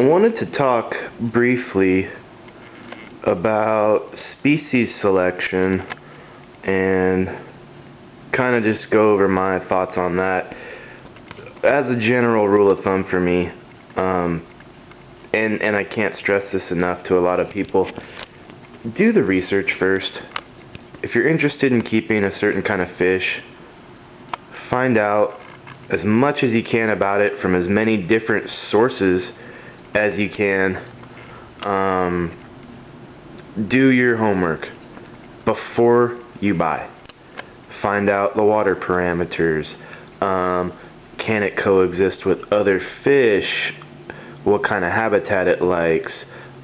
wanted to talk briefly about species selection and kind of just go over my thoughts on that. As a general rule of thumb for me, and I can't stress this enough to a lot of people, do the research first. If you're interested in keeping a certain kind of fish, find out as much as you can about it from as many different sources as you can. Do your homework before you buy. Find out the water parameters. Can it coexist with other fish? What kind of habitat it likes?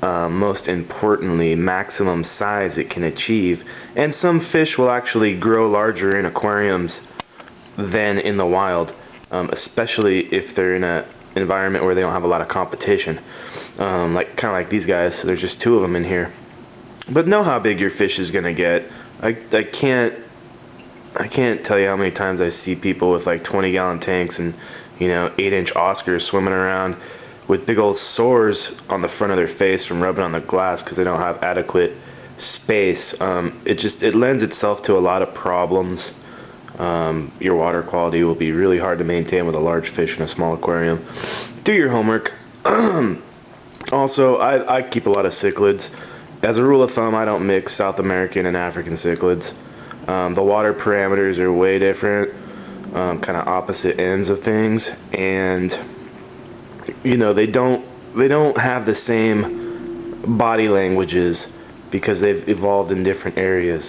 Most importantly, maximum size it can achieve. And some fish will actually grow larger in aquariums than in the wild, especially if they're in an environment where they don't have a lot of competition. Kind of like these guys. There's just 2 of them in here. But know how big your fish is gonna get. I can't tell you how many times I see people with like 20-gallon tanks and 8-inch Oscars swimming around with big old sores on the front of their face from rubbing on the glass because they don't have adequate space. It lends itself to a lot of problems. Your water quality will be really hard to maintain with a large fish in a small aquarium. Do your homework. Also, I keep a lot of cichlids. As a rule of thumb, I don't mix South American and African cichlids. The water parameters are way different, kind of opposite ends of things, and they don't have the same body languages because they've evolved in different areas.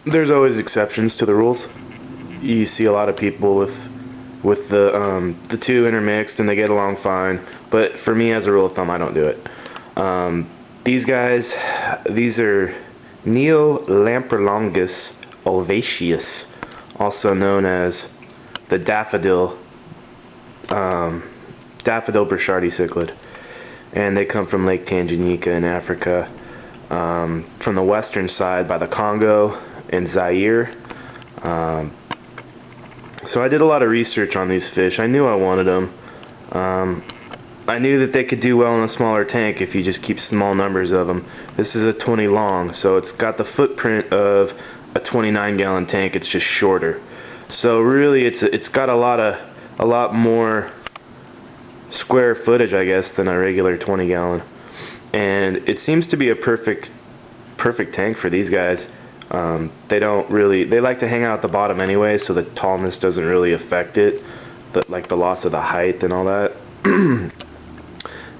There's always exceptions to the rules. You see a lot of people with the 2 intermixed and they get along fine, but for me, as a rule of thumb, I don't do it. These guys, these are Neolamprolongus ovaceus, also known as the daffodil Burchardi cichlid, and they come from Lake Tanganyika in Africa, from the western side by the Congo and Zaire. So I did a lot of research on these fish. I knew I wanted them. I knew that they could do well in a smaller tank if you just keep small numbers of them. This is a 20 long, so it's got the footprint of a 29-gallon tank. It's just shorter. So really, it's got a lot more square footage, I guess, than a regular 20-gallon. And it seems to be a perfect tank for these guys. They like to hang out at the bottom anyway, so the tallness doesn't really affect it, but like the loss of the height and all that.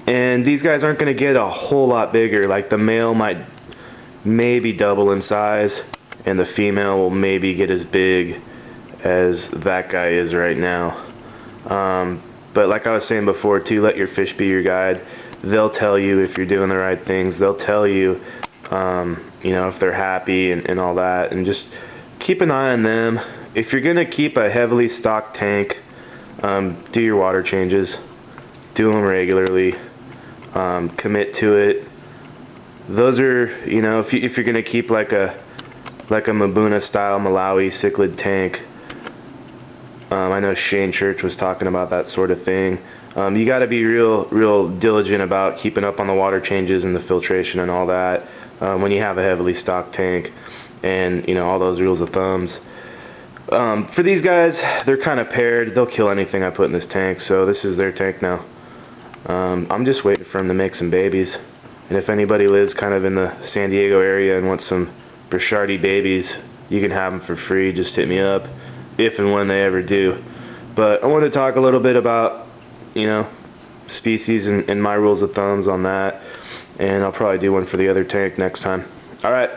And these guys aren't going to get a whole lot bigger. Like the male might maybe double in size, and the female will maybe get as big as that guy is right now. But like I was saying before too, let your fish be your guide. They'll tell you if you're doing the right things. They'll tell you, if they're happy and all that. And just keep an eye on them. If you're going to keep a heavily stocked tank, do your water changes. Do them regularly. Commit to it. Those are, if you're going to keep like a Mabuna style Malawi cichlid tank. I know Shane Church was talking about that sort of thing. You got to be real diligent about keeping up on the water changes and the filtration and all that when you have a heavily stocked tank, and all those rules of thumbs. For these guys, they're kind of paired. They'll kill anything I put in this tank, so this is their tank now. I'm just waiting for them to make some babies. And if anybody lives kind of in the San Diego area and wants some Burchardi babies, you can have them for free. Just hit me up if and when they ever do. But I want to talk a little bit about, species and my rules of thumbs on that. And I'll probably do one for the other tank next time. Alright.